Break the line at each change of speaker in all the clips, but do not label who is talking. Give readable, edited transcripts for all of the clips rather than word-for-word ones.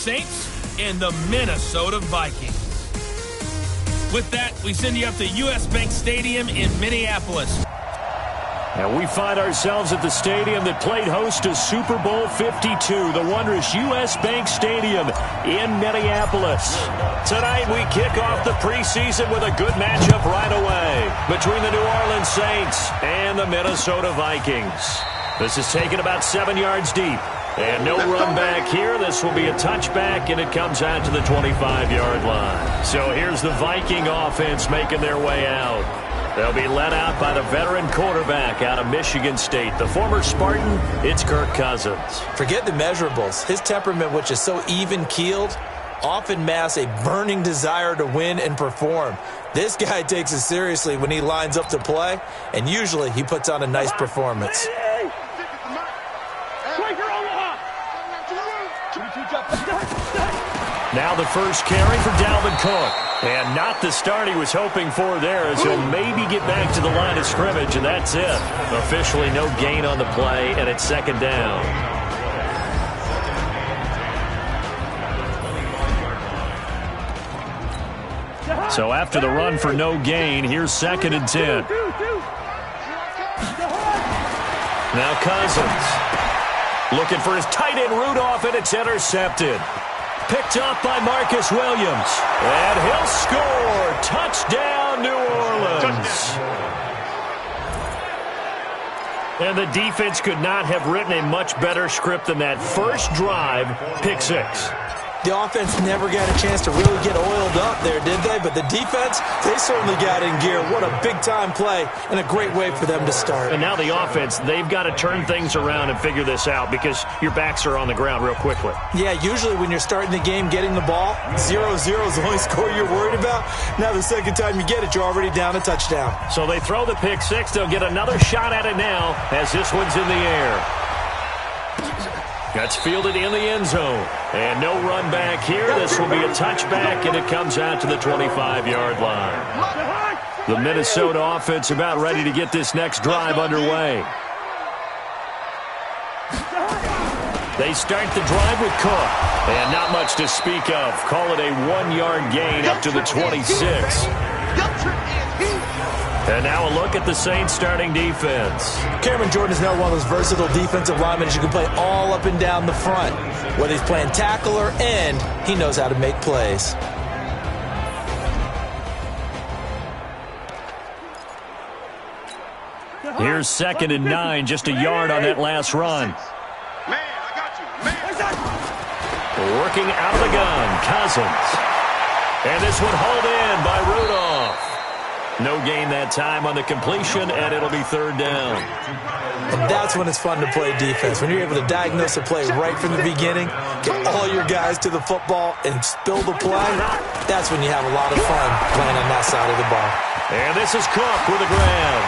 Saints and the Minnesota Vikings. With that, we send you up to U.S. Bank Stadium in Minneapolis.
And we find ourselves at the stadium that played host to Super Bowl 52, the wondrous U.S. Bank Stadium in Minneapolis. Tonight we kick off the preseason with a good matchup right away between the New Orleans Saints and the Minnesota Vikings. This is taken about 7 yards deep. And no run back here. This will be a touchback, and it comes out to the 25-yard line. So here's the Viking offense making their way out. They'll be led out by the veteran quarterback out of Michigan State. The former Spartan, it's Kirk Cousins.
Forget the measurables. His temperament, which is so even-keeled, often masks a burning desire to win and perform. This guy takes it seriously when he lines up to play, and usually he puts on a nice performance.
Now the first carry for Dalvin Cook. And not the start he was hoping for there, as he'll maybe get back to the line of scrimmage, and that's it. Officially no gain on the play, and it's second down. So after the run for no gain, here's 2nd and 10. Now Cousins looking for his tight end Rudolph, and it's intercepted. Picked up by Marcus Williams. And he'll score. Touchdown, New Orleans. And the defense could not have written a much better script than that first drive, pick 6.
The offense never got a chance to really get oiled up there, did they? But the defense, they certainly got in gear. What a big-time play and a great way for them to start.
And now the offense, they've got to turn things around and figure this out because your backs are on the ground real quickly.
Yeah, usually when you're starting the game getting the ball, 0-0 is the only score you're worried about. Now the second time you get it, you're already down a touchdown.
So they throw the pick 6. They'll get another shot at it now as this one's in the air. That's fielded in the end zone. And no run back here. This will be a touchback, and it comes out to the 25-yard line. The Minnesota offense about ready to get this next drive underway. They start the drive with Cook. And not much to speak of. Call it a 1-yard gain up to the 26. And now a look at the Saints starting defense.
Cameron Jordan is now one of those versatile defensive linemen that you can play all up and down the front. Whether he's playing tackle or end, he knows how to make plays.
Here's 2nd and 9, just a yard on that last run. Working out of the gun, Cousins. And this one hauled in by Rudolph. No gain that time on the completion, and it'll be 3rd down.
And that's when it's fun to play defense. When you're able to diagnose a play right from the beginning, get all your guys to the football, and spill the play, that's when you have a lot of fun playing on that side of the ball.
And this is Cook with a grab.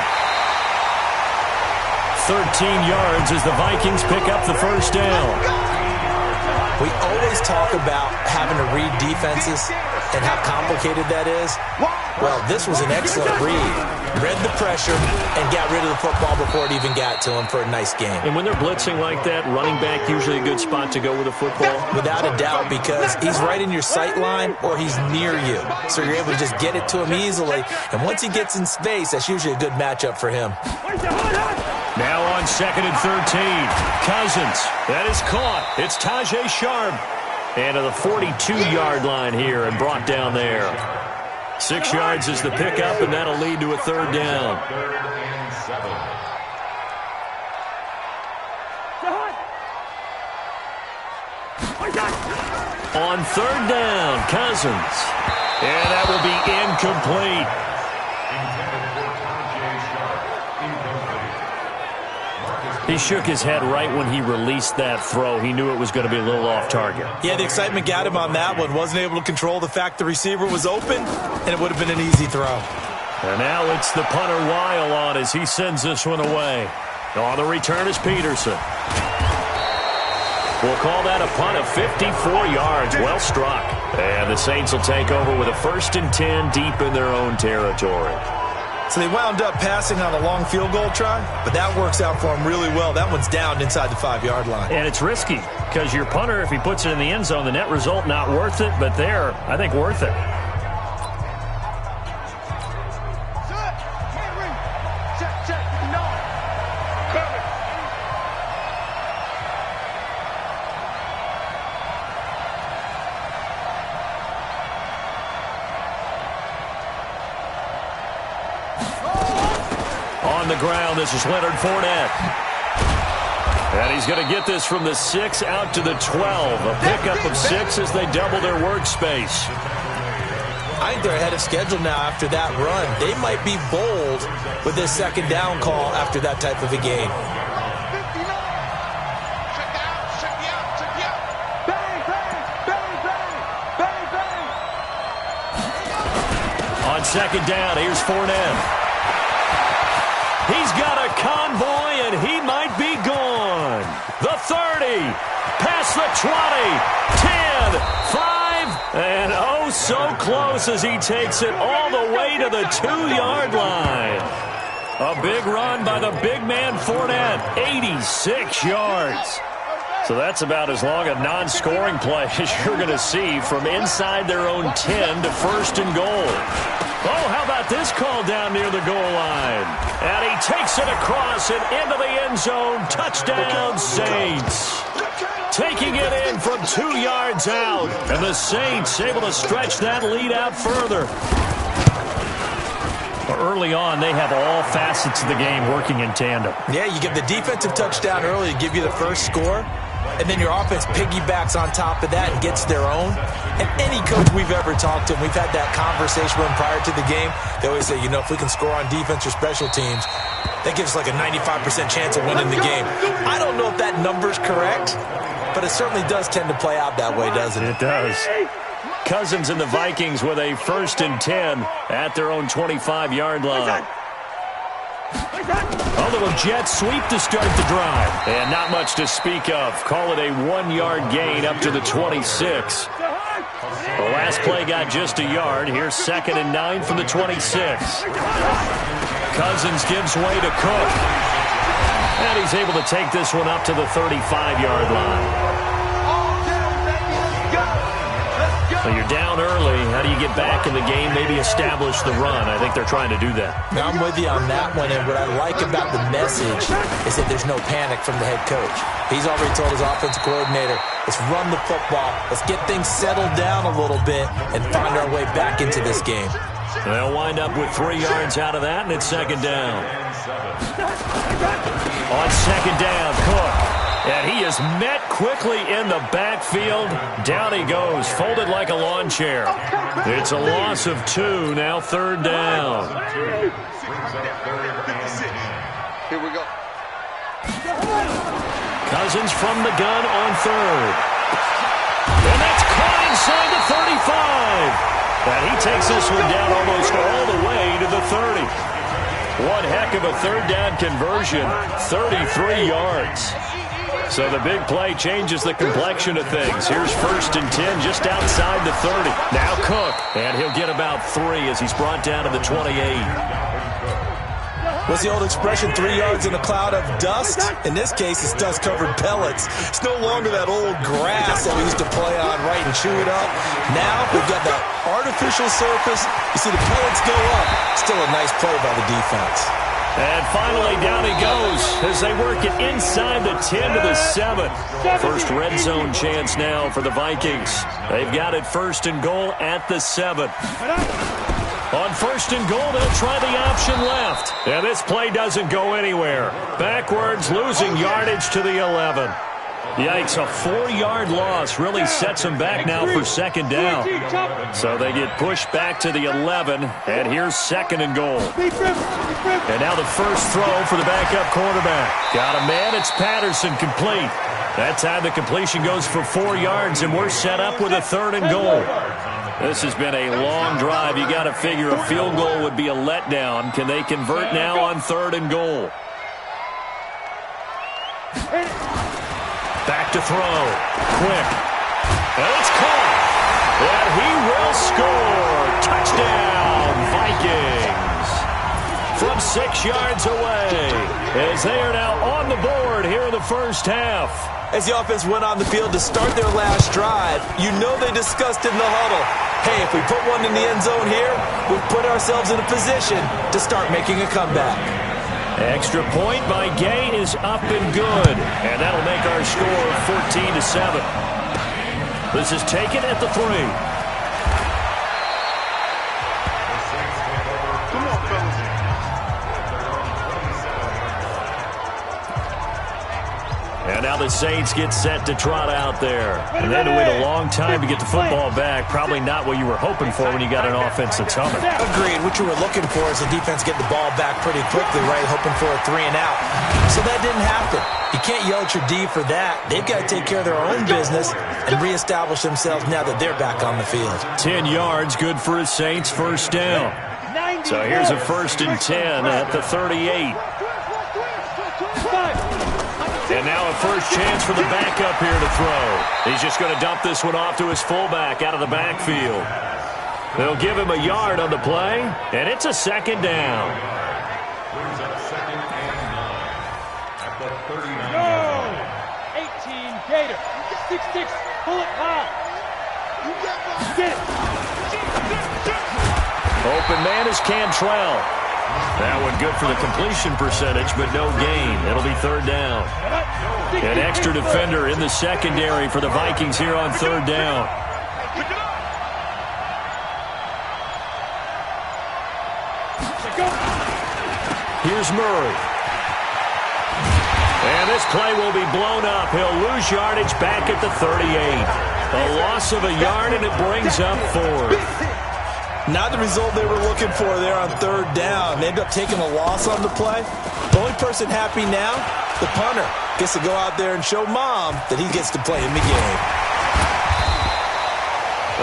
13 yards as the Vikings pick up the first down.
We always talk about having to read defenses and how complicated that is. Well, this was an excellent read. Read the pressure and got rid of the football before it even got to him for a nice game.
And when they're blitzing like that, running back usually a good spot to go with the football?
Without a doubt, because he's right in your sight line or he's near you. So you're able to just get it to him easily. And once he gets in space, that's usually a good matchup for him.
Now on 2nd and 13. Cousins. That is caught. It's Tajay Sharp. And to the 42-yard line here and brought down there. 6 yards is the pickup, and that'll lead to a 3rd down. On 3rd down, Cousins. And that will be incomplete. He shook his head right when he released that throw. He knew it was going to be a little off target.
Yeah, the excitement got him on that one. Wasn't able to control the fact the receiver was open, and it would have been an easy throw.
And now it's the punter Weil on as he sends this one away. On the return is Peterson. We'll call that a punt of 54 yards. Well struck. And the Saints will take over with a 1st and 10 deep in their own territory.
So they wound up passing on a long field goal try, but that works out for them really well. That one's down inside the 5-yard line.
And it's risky because your punter, if he puts it in the end zone, the net result not worth it, but there, I think worth it. On the ground, this is Leonard Fournette. And he's going to get this from the 6 out to the 12. A pickup of 6 as they double their workspace.
I think they're ahead of schedule now after that run. They might be bold with this second down call after that type of a game.
On second down, here's Fournette. He's got a convoy, and he might be gone. The 30, past the 20, 10, 5, and oh, so close as he takes it all the way to the 2-yard line. A big run by the big man Fournette, 86 yards. So that's about as long a non-scoring play as you're going to see from inside their own 10 to first and goal. Oh, how about this call down near the goal line? And he takes it across and into the end zone. Touchdown, Saints. Taking it in from 2 yards out. And the Saints able to stretch that lead out further. Early on, they have all facets of the game working in tandem.
Yeah, you give the defensive touchdown early to give you the first score. And then your offense piggybacks on top of that and gets their own. And any coach we've ever talked to, and we've had that conversation with them prior to the game, they always say, you know, if we can score on defense or special teams, that gives us like a 95% chance of winning the game. I don't know if that number's correct, but it certainly does tend to play out that way, doesn't it?
It does. Cousins and the Vikings with a 1st and 10 at their own 25-yard line. A little jet sweep to start the drive. And not much to speak of. Call it a 1-yard gain up to the 26. The last play got just a yard. Here's 2nd and 9 from the 26. Cousins gives way to Cook. And he's able to take this one up to the 35-yard line. So you're down early. How do you get back in the game? Maybe establish the run. I think they're trying to do that.
Now, I'm with you on that one, and what I like about the message is that there's no panic from the head coach. He's already told his offensive coordinator, let's run the football, let's get things settled down a little bit, and find our way back into this game.
They'll wind up with 3 yards out of that, and it's 2nd down. On 2nd down, Cook. And he is met quickly in the backfield. Down he goes, folded like a lawn chair. It's a loss of 2, now 3rd down.
Here we go.
Cousins from the gun on 3rd. And that's caught inside the 35. And he takes this one down almost all the way to the 30. One heck of a 3rd down conversion, 33 yards. So the big play changes the complexion of things. Here's 1st and 10 just outside the 30. Now Cook, and he'll get about 3 as he's brought down to the 28.
What's the old expression, 3 yards in a cloud of dust? In this case, it's dust-covered pellets. It's no longer that old grass that we used to play on, right, and chew it up. Now we've got that artificial surface. You see the pellets go up. Still a nice play by the defense.
And finally, down he goes as they work it inside the 10 to the 7. First red zone chance now for the Vikings. They've got it 1st and goal at the 7. On 1st and goal, they'll try the option left. And this play doesn't go anywhere. Backwards, losing yardage to the 11. Yikes, a 4-yard loss really sets them back now for 2nd down. So they get pushed back to the 11, and here's 2nd and goal. And now the first throw for the backup quarterback. Got a man, it's Patterson, complete. That time the completion goes for 4 yards, and we're set up with a 3rd and goal. This has been a long drive. You got to figure a field goal would be a letdown. Can they convert now on 3rd and goal? Back to throw. Quick. And it's caught. And he will score. Touchdown, Vikings. from 6 yards away, as they are now on the board here in the first half.
As the offense went on the field to start their last drive, you know they discussed in the huddle, hey, if we put one in the end zone here, we've put ourselves in a position to start making a comeback.
Extra point by Gay is up and good, and that'll make our score 14-7. This is taken at the 3. And now the Saints get set to trot out there. And they had to wait a long time to get the football back. Probably not what you were hoping for when you got an offense that's humming.
Agreed. What you were looking for is the defense get the ball back pretty quickly, right? Hoping for a 3 and out. So that didn't happen. You can't yell at your D for that. They've got to take care of their own business and reestablish themselves now that they're back on the field.
10 yards, good for a Saints first down. So here's a 1st and 10 at the 38. And now a first chance for the backup here to throw. He's just going to dump this one off to his fullback out of the backfield. They'll give him a yard on the play, and it's a 2nd down.
Go! 18 Gator. 6-6. Pull it high. Get it.
Open man is Cantrell. That one good for the completion percentage, but no gain. It'll be 3rd down. An extra defender in the secondary for the Vikings here on 3rd down. Here's Murray. And this play will be blown up. He'll lose yardage back at the 38. A loss of a yard, and it brings up 4th.
Not the result they were looking for there on 3rd down. They end up taking a loss on the play. The only person happy now, the punter, gets to go out there and show Mom that he gets to play in the game.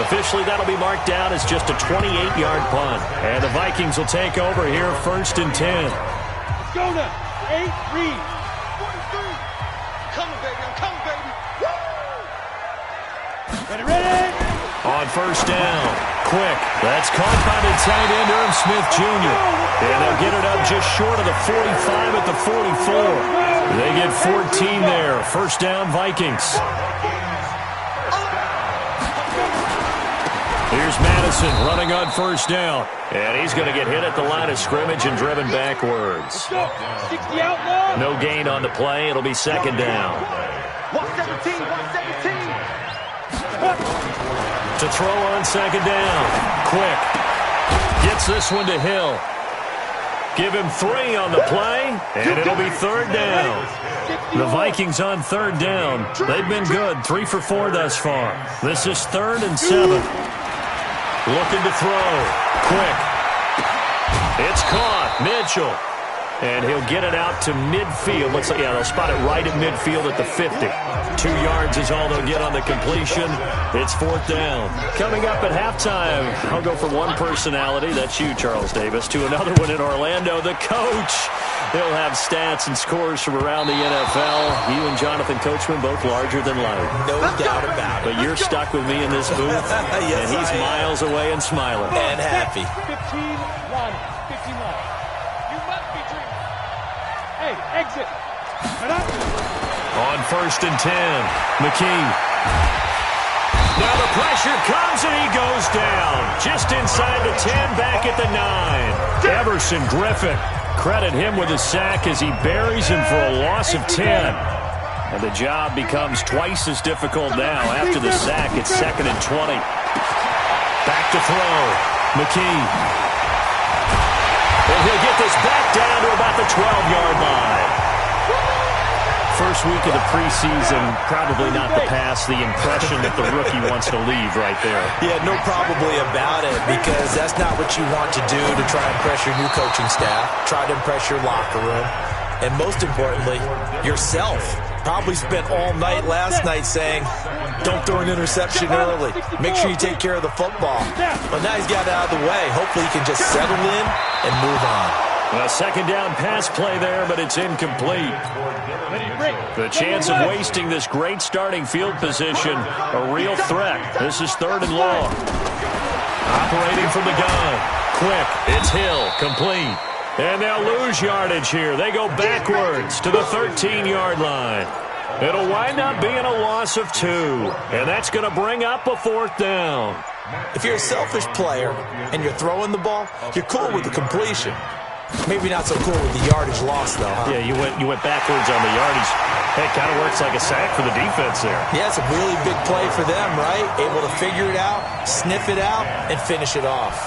Officially, that'll be marked down as just a 28-yard punt. And the Vikings will take over here 1st and 10.
Let's go now. 8, read.
Come, baby. I'm coming, baby.
Ready?
On 1st down, quick. That's caught by the tight end, Irv Smith Jr. And they'll get it up just short of the 45 at the 44. They get 14 there. 1st down, Vikings. Here's Madison running on 1st down. And he's going to get hit at the line of scrimmage and driven backwards.
60 out now.
No gain on the play. It'll be 2nd down.
117, 117.
To throw on 2nd down. Quick. Gets this one to Hill. Give him 3 on the play, and it'll be 3rd down. The Vikings on 3rd down. They've been good. 3 for 4 thus far. This is 3rd and 7. Looking to throw. Quick. It's caught. Mitchell. And he'll get it out to midfield. Looks like, yeah, they'll spot it right at midfield at the 50. 2 yards is all they'll get on the completion. It's 4th down. Coming up at halftime, I'll go from one personality, that's you, Charles Davis, to another one in Orlando, the coach. He'll have stats and scores from around the NFL. You and Jonathan Coachman both larger than life.
No doubt about it.
But you're stuck with me in this booth,
yes,
and he's miles away and smiling.
And happy.
15-1. 15-1. You must be dreaming. Hey, exit.
On 1st and 10, McKee. Now the pressure comes and he goes down. Just inside the 10, back at the 9. Everson Griffin. Credit him with a sack as he buries him for a loss of 10. And the job becomes twice as difficult now after the sack. It's 2nd and 20. Back to throw. McKee. And he'll get this back down to about the 12-yard line. First week of the preseason, probably not the pass, the impression that the rookie wants to leave right there.
Yeah, no probably about it, because that's not what you want to do to try and impress your new coaching staff, try to impress your locker room, and most importantly, yourself. Probably spent all night last night saying, don't throw an interception early. Make sure you take care of the football. But now he's got it out of the way. Hopefully he can just settle in and move on.
A 2nd down pass play there, but it's incomplete. The chance of wasting this great starting field position, a real threat. This is 3rd and long. Operating from the gun. Quick. It's Hill. Complete. And they'll lose yardage here. They go backwards to the 13-yard line. It'll wind up being a loss of 2. And that's going to bring up a 4th down.
If you're a selfish player and you're throwing the ball, you're cool with the completion. Maybe not so cool with the yardage loss, though, huh?
Yeah, you went backwards on the yardage. It kind of works like a sack for the defense there.
Yeah, it's a really big play for them, right? Able to figure it out, sniff it out, and finish it off.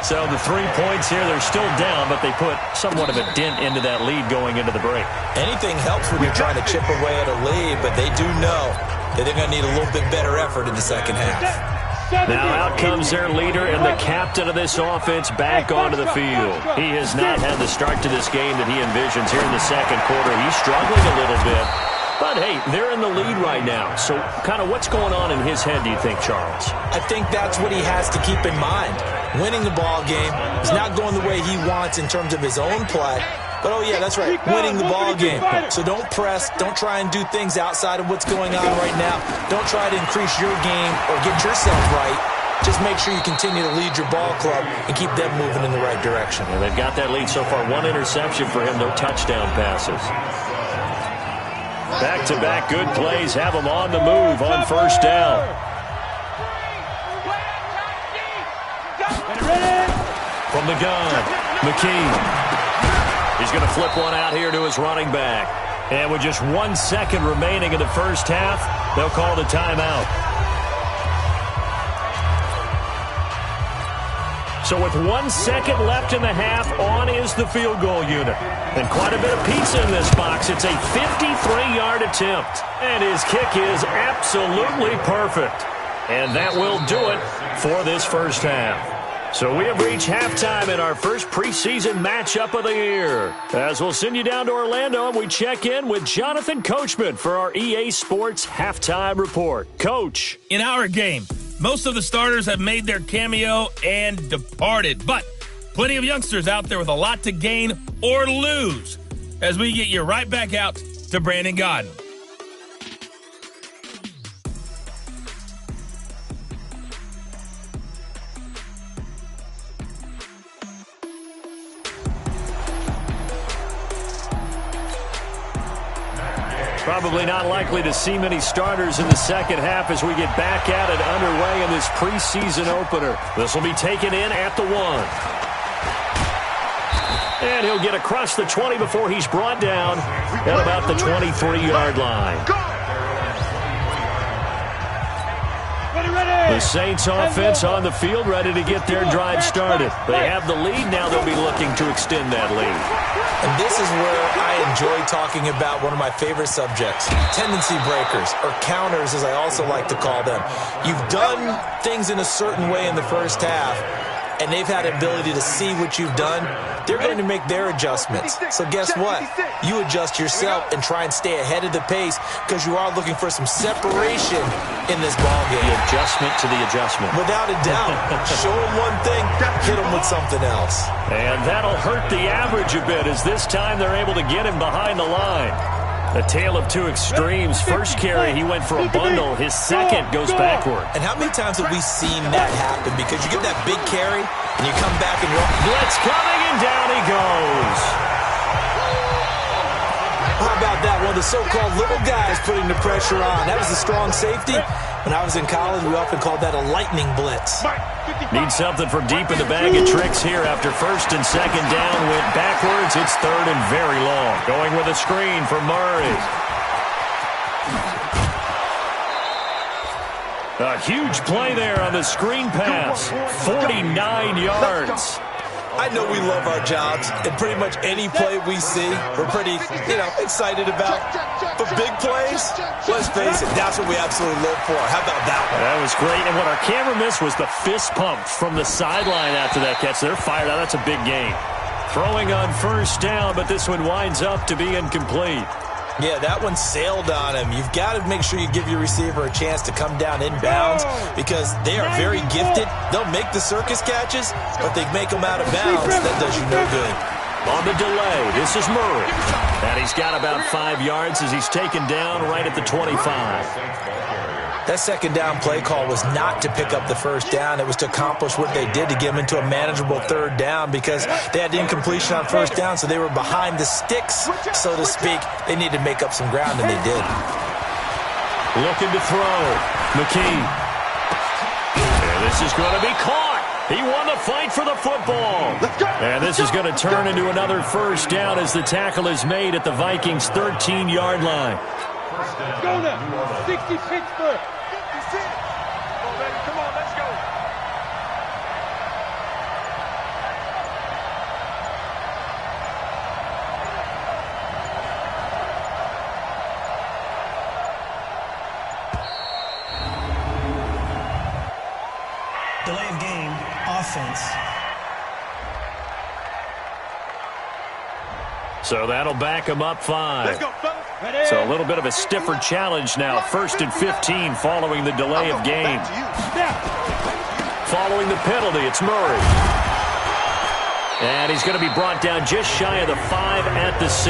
So the 3 points here, they're still down, but they put somewhat of a dent into that lead going into the break.
Anything helps when you're trying to chip away at a lead, but they do know that they're going to need a little bit better effort in the second half.
Now out comes their leader and the captain of this offense back onto the field. He has not had the start to this game that he envisions here in the second quarter. He's struggling a little bit. But, hey, they're in the lead right now. So kind of what's going on in his head, do you think, Charles?
I think that's what he has to keep in mind. Winning the ball game is not going the way he wants in terms of his own play. But, oh, yeah, that's right, winning the ball game. So don't press. Don't try and do things outside of what's going on right now. Don't try to increase your game or get yourself right. Just make sure you continue to lead your ball club and keep them moving in the right direction.
And they've got that lead so far. 1 interception for him, no touchdown passes. Back-to-back good plays have them on the move on 1st down. From the gun, McKee. He's going to flip one out here to his running back. And with just 1 second remaining in the first half, they'll call the timeout. So with 1 second left in the half, on is the field goal unit. And quite a bit of pizza in this box. It's a 53-yard attempt. And his kick is absolutely perfect. And that will do it for this first half. So we have reached halftime in our first preseason matchup of the year. As we'll send you down to Orlando, and we check in with Jonathan Coachman for our EA Sports Halftime Report. Coach.
In our game, most of the starters have made their cameo and departed, but plenty of youngsters out there with a lot to gain or lose as we get you right back out to Brandon Gaudin.
Probably not likely to see many starters in the second half as we get back at it underway in this preseason opener. This will be taken in at the 1. And he'll get across the 20 before he's brought down at about the 23-yard line. The Saints offense on the field ready to get their drive started. They have the lead. Now they'll be looking to extend that lead.
And this is where I enjoy talking about one of my favorite subjects, tendency breakers, or counters as I also like to call them. You've done things in a certain way in the first half, and they've had the ability to see what you've done. They're going to make their adjustments. So guess what? You adjust yourself and try and stay ahead of the pace because you are looking for some separation in this ball game.
The adjustment to the adjustment.
Without a doubt. Show them one thing, hit them with something else.
And that'll hurt the average a bit as this time they're able to get him behind the line. A tale of two extremes. First carry, he went for a bundle. His second goes backward.
And how many times have we seen that happen? Because you get that big carry, and you come back and you're...
Blitz coming, and down he goes.
How about that? One of the so-called little guys putting the pressure on. That was a strong safety. When I was in college, we often called that a lightning blitz.
Need something from deep in the bag of tricks here after first and second down. Went backwards. It's third and very long. Going with a screen for Murray. A huge play there on the screen pass. 49 yards.
I know we love our jobs, and pretty much any play we see, we're pretty, excited about. But big plays, let's face it, that's what we absolutely live for. How about that one?
That was great, and what our camera missed was the fist pump from the sideline after that catch. They're fired out. That's a big game. Throwing on first down, but this one winds up to be incomplete.
Yeah, that one sailed on him. You've got to make sure you give your receiver a chance to come down inbounds because they are very gifted. They'll make the circus catches, but they make them out of bounds. That does you no good.
On the delay, this is Murray. And he's got about 5 yards as he's taken down right at the 25.
That second down play call was not to pick up the first down. It was to accomplish what they did, to get them into a manageable third down, because they had the incompletion on first down, so they were behind the sticks, so to speak. They needed to make up some ground, and they did.
Looking to throw. McKee. And this is going to be caught. He won the fight for the football. And this is going to turn into another first down as the tackle is made at the Vikings' 13-yard line.
Let's go now. 60 Pittsburgh.
56. Come on, baby. Come on, let's go.
Delay of game, offense.
So that'll back him up 5.
Let's go, fellas.
Ready?
So a little bit of a stiffer challenge now. 1st and 15 following the delay of game.
Snap.
Following the penalty, it's Murray. And he's going to be brought down just shy of the 5 at the 6.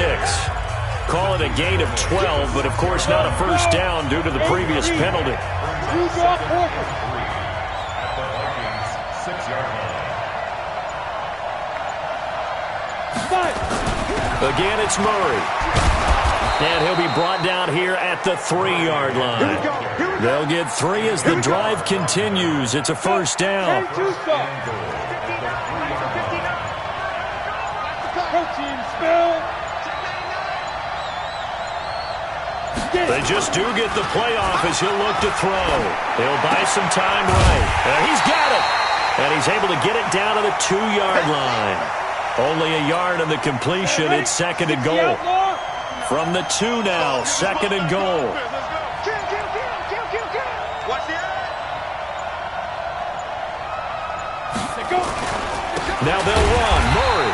Call it a gain of 12, but of course not a first down due to the previous penalty.
You drop Horford.
Again, it's Murray. And he'll be brought down here at the 3-yard line. They'll get 3 as the drive continues. It's a first down. They just do get the playoff as he'll look to throw. He'll buy some time right. And he's got it. And he's able to get it down to the 2-yard line. Only a yard on the completion. It's 2nd and goal. From the 2 now, 2nd and goal. Now they'll run. Murray.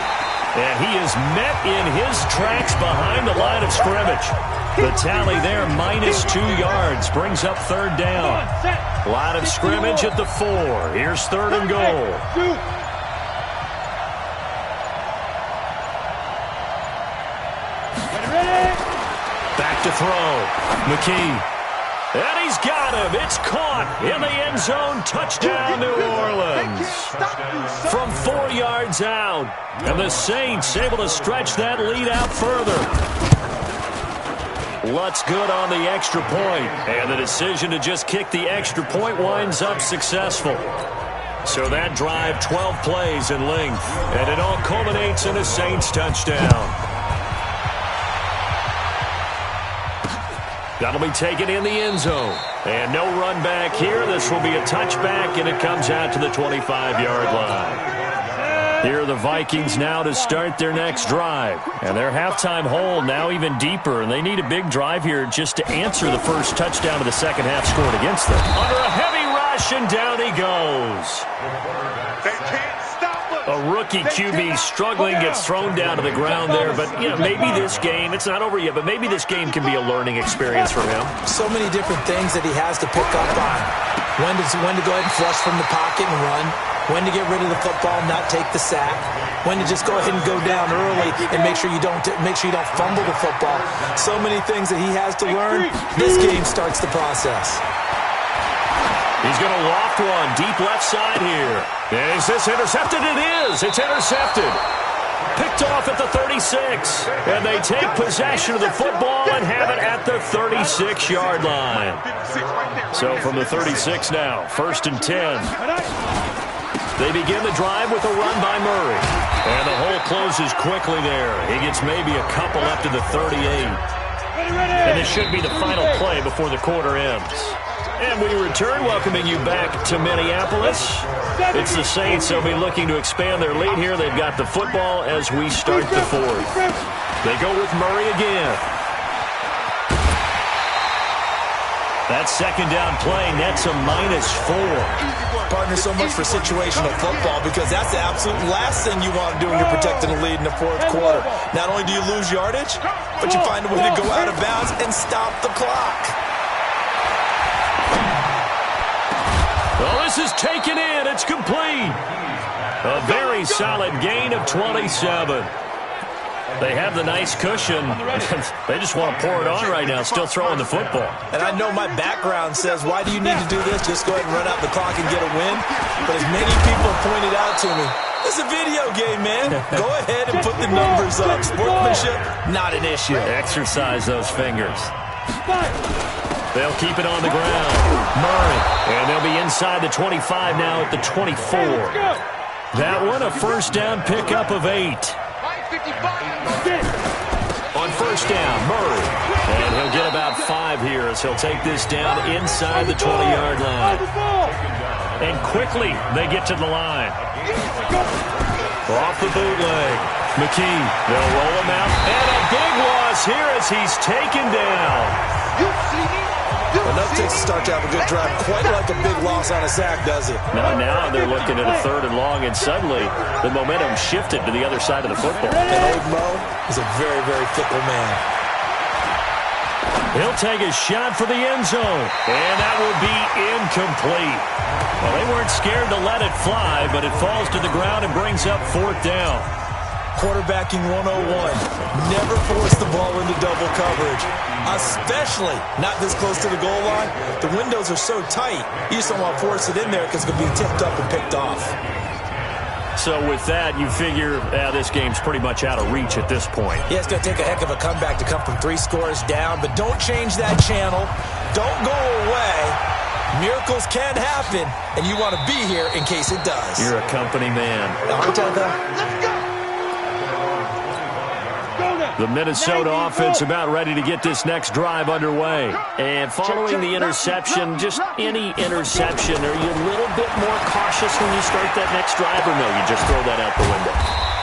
And he is met in his tracks behind the line of scrimmage. The tally there, -2 yards, brings up 3rd down. Line of scrimmage at the 4. Here's 3rd and goal. Back to throw. McKee. And he's got him. It's caught in the end zone. Touchdown, New Orleans. From 4 yards out. And the Saints able to stretch that lead out further. Lutz good on the extra point. And the decision to just kick the extra point winds up successful. So that drive, 12 plays in length. And it all culminates in a Saints touchdown. That'll be taken in the end zone. And no run back here. This will be a touchback, and it comes out to the 25-yard line. Here are the Vikings now to start their next drive. And their halftime hole now even deeper, and they need a big drive here just to answer the first touchdown of the second half scored against them. Under a heavy rush, and down he goes.
They can't stop us.
A rookie QB struggling, gets thrown down to the ground there. But, you know, maybe this game, it's not over yet, but maybe this game can be a learning experience for him.
So many different things that he has to pick up on. When to go ahead and flush from the pocket and run. When to get rid of the football and not take the sack. When to just go ahead and go down early and make sure you don't fumble the football. So many things that he has to learn. This game starts the process.
He's going to loft one deep left side here. Is this intercepted? It is. It's intercepted. Picked off at the 36. And they take possession of the football and have it at the 36-yard line. So from the 36 now, 1st and 10. They begin the drive with a run by Murray. And the hole closes quickly there. He gets maybe a couple up to the 38. And this should be the final play before the quarter ends. And we return, welcoming you back to Minneapolis. It's the Saints. They'll be looking to expand their lead here. They've got the football as we start the 4th. They go with Murray again. That second down play nets a -4.
Partner, so much for situational football, because that's the absolute last thing you want to do when you're protecting a lead in the 4th quarter. Not only do you lose yardage, but you find a way to go out of bounds and stop the clock.
Well, this is taken in. It's complete. A very solid gain of 27. They have the nice cushion. They just want to pour it on right now, still throwing the football.
And I know my background says, why do you need to do this? Just go ahead and run out the clock and get a win. But as many people have pointed out to me, it's a video game, man. Go ahead and put the numbers up. Sportsmanship, not an issue.
Exercise those fingers. They'll keep it on the ground. Murray. And they'll be inside the 25 now at the 24. That one, a first down pickup of 8. On first down, Murray. And he'll get about 5 here as he'll take this down inside the 20-yard line. And quickly, they get to the line. Off the bootleg. McKee, they'll roll him out. And a big loss here as he's taken down.
Enough takes to start to have a good drive. Quite like a big loss on a sack, does it?
Now they're looking at a 3rd and long, and suddenly the momentum shifted to the other side of the football.
And old Mo is a very, very fickle man.
He'll take a shot for the end zone, and that will be incomplete. Well, they weren't scared to let it fly, but it falls to the ground and brings up 4th down.
Quarterbacking 101. Never force the ball into double coverage, especially not this close to the goal line. The windows are so tight, you just don't want to force it in there because it's going to be tipped up and picked off.
So with that, you figure this game's pretty much out of reach at this point.
Yeah, it's going to take a heck of a comeback to come from 3 scores down, but don't change that channel. Don't go away. Miracles can happen, and you want to be here in case it does.
You're a company man.
Aren't I, though?
The Minnesota offense about ready to get this next drive underway. And following the interception, just any interception, are you a little bit more cautious when you start that next drive, or no, you just throw that out the window?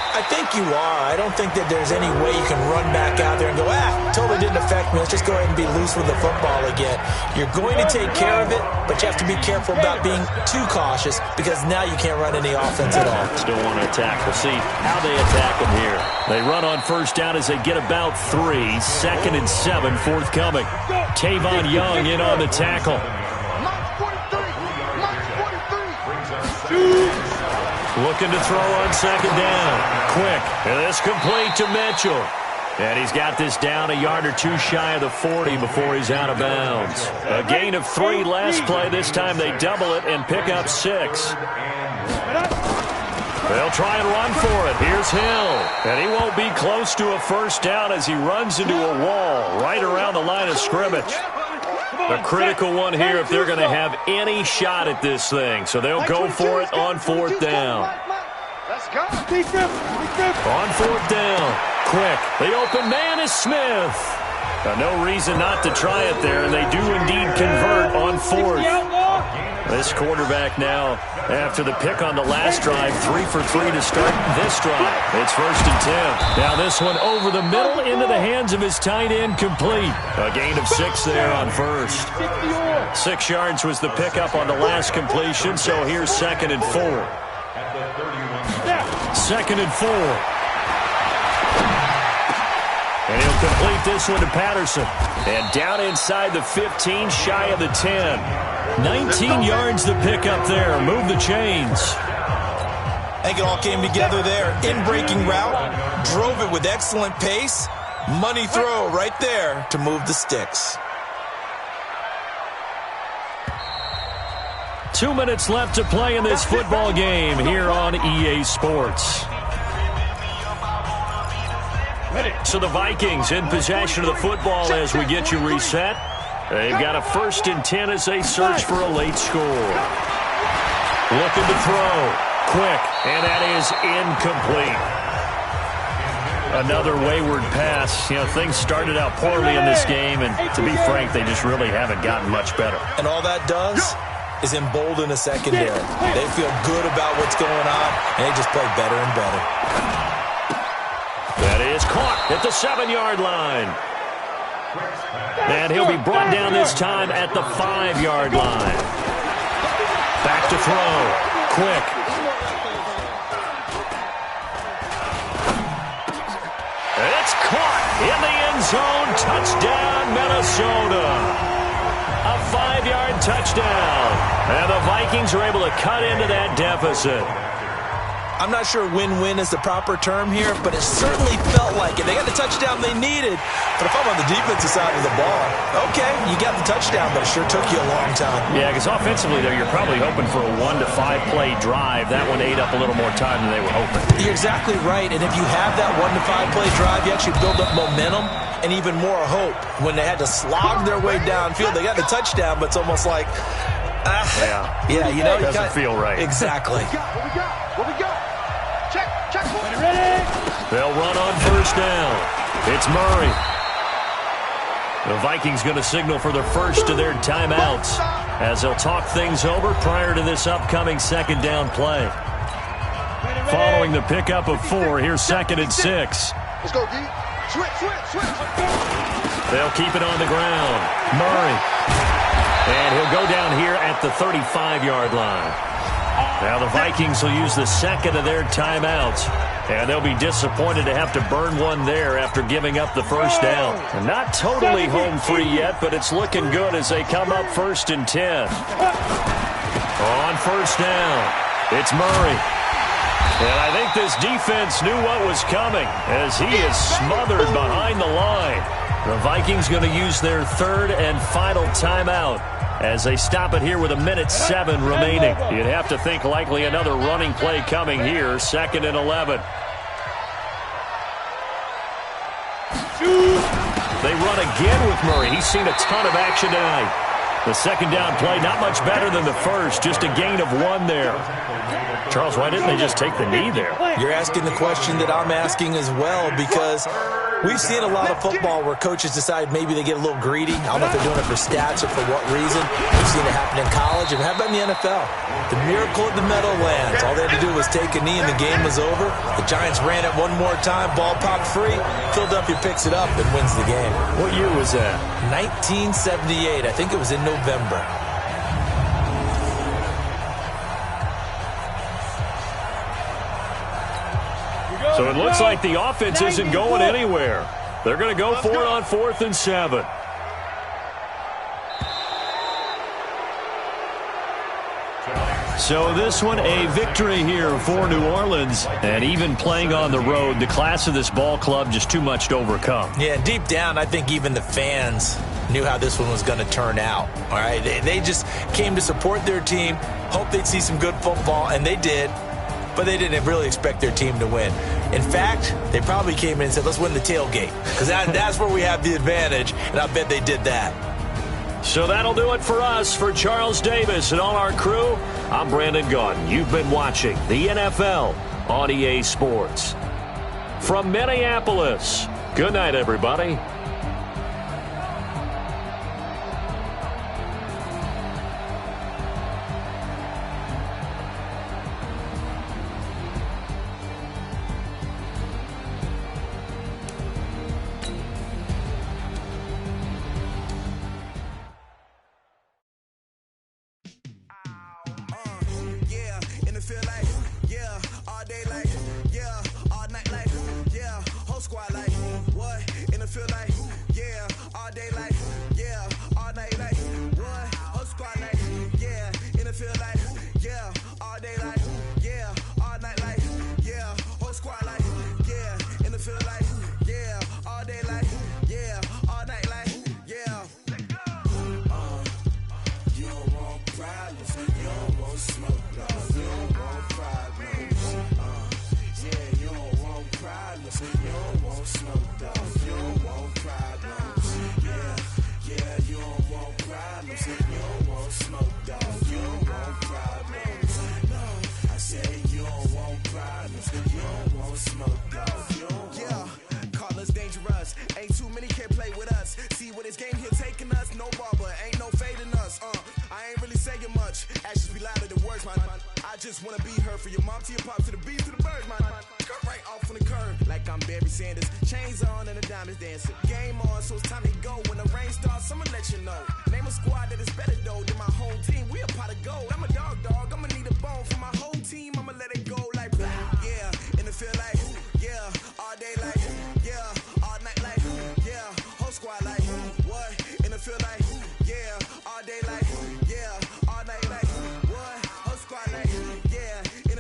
I think you are. I don't think that there's any way you can run back out there and go, totally didn't affect me. Let's just go ahead and be loose with the football again. You're going to take care of it, but you have to be careful about being too cautious because now you can't run any offense at all.
Still want to attack. We'll see how they attack them here. They run on first down as they get about 3. 2nd and 7 forthcoming. Tavon Young in on the tackle. Looking to throw on 2nd down. Quick. And this complete to Mitchell. And he's got this down a yard or 2 shy of the 40 before he's out of bounds. A gain of 3 last play. This time they double it and pick up 6. They'll try and run for it. Here's Hill. And he won't be close to a first down as he runs into a wall right around the line of scrimmage. A critical one here if they're going to have any shot at this thing. So they'll go for it on 4th down. On 4th down. Quick. The open man is Smith. No reason not to try it there, and they do indeed convert on 4th. This quarterback now, after the pick on the last drive, 3 for 3 to start this drive. It's 1st and 10. Now this one over the middle into the hands of his tight end, complete. A gain of 6 there on 1st. 6 yards was the pickup on the last completion, so here's 2nd and 4. 2nd and 4. And he'll complete this one to Patterson. And down inside the 15, shy of the 10. 19 yards the pickup there. Move the chains.
I think it all came together there. In-breaking route. Drove it with excellent pace. Money throw right there to move the sticks.
2 minutes left to play in this football game here on EA Sports. So the Vikings in possession of the football as we get you reset. They've got a 1st and 10 as they search for a late score. Looking to throw. Quick. And that is incomplete. Another wayward pass. Things started out poorly in this game, and to be frank, they just really haven't gotten much better.
And all that does is embolden a secondary. They feel good about what's going on, and they just play better and better.
That is caught at the 7-yard line. And he'll be brought down this time at the 5-yard line. Back to throw. Quick. It's caught in the end zone. Touchdown, Minnesota. A 5-yard touchdown. And the Vikings are able to cut into that deficit.
I'm not sure win-win is the proper term here, but it certainly felt like it. They got the touchdown they needed, but if I'm on the defensive side of the ball, okay, you got the touchdown, but it sure took you a long time.
Yeah, because offensively, though, you're probably hoping for a 1 to 5 play drive. That one ate up a little more time than they were hoping.
You're exactly right, and if you have that 1 to 5 play drive, you actually build up momentum and even more hope. When they had to slog their way downfield, they got the touchdown, but it's almost like, yeah, you know,
it doesn't feel right.
Exactly.
What we got? Check.
Ready?
They'll run on first down. It's Murray. The Vikings going to signal for the first of their timeouts as they'll talk things over prior to this upcoming second down play. Following the pickup of 4, here's 2nd and 6.
Let's go, D. Switch.
They'll keep it on the ground. Murray. And he'll go down here at the 35-yard line. Now the Vikings will use the second of their timeouts. And they'll be disappointed to have to burn one there after giving up the first down. And not totally home free yet, but it's looking good as they come up 1st and 10. On first down, it's Murray. And I think this defense knew what was coming as he is smothered behind the line. The Vikings going to use their 3rd and final timeout as they stop it here with 1:07 remaining. You'd have to think likely another running play coming here, 2nd and 11. They run again with Murray. He's seen a ton of action tonight. The second down play, not much better than the first, just a gain of 1 there. Charles, why didn't they just take the knee there?
You're asking the question that I'm asking as well, because we've seen a lot of football where coaches decide maybe they get a little greedy. I don't know if they're doing it for stats or for what reason. We've seen it happen in college, and how about in the NFL? The miracle of the Meadowlands. All they had to do was take a knee, and the game was over. The Giants ran it one more time, ball popped free. Philadelphia picks it up and wins the game.
What year was that?
1978. I think it was in November.
So it looks like the offense isn't going anywhere. They're going to go for it on 4th and 7. So this one a victory here for New Orleans. And even playing on the road, the class of this ball club just too much to overcome.
Yeah, deep down, I think even the fans knew how this one was going to turn out. All right, they just came to support their team, hoped they'd see some good football, and they did. But they didn't really expect their team to win. In fact, they probably came in and said, let's win the tailgate, because that's where we have the advantage, and I bet they did that.
So that'll do it for us. For Charles Davis and all our crew, I'm Brandon Gaudin. You've been watching the NFL on EA Sports. From Minneapolis, good night, everybody.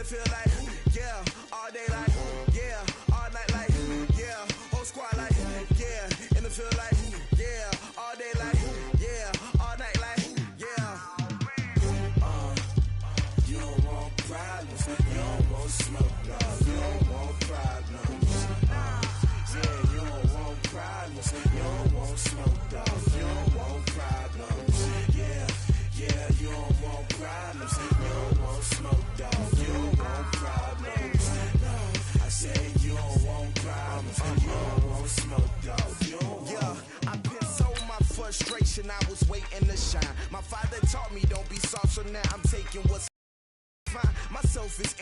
Feel like, yeah, problems. You don't want smoke, dog. You don't want problems. No, I said you don't want problems. You don't want smoke, dog. You don't want. I pissed so my frustration. I was waiting to shine. My father taught me don't be soft, so now I'm taking what's fine. My self is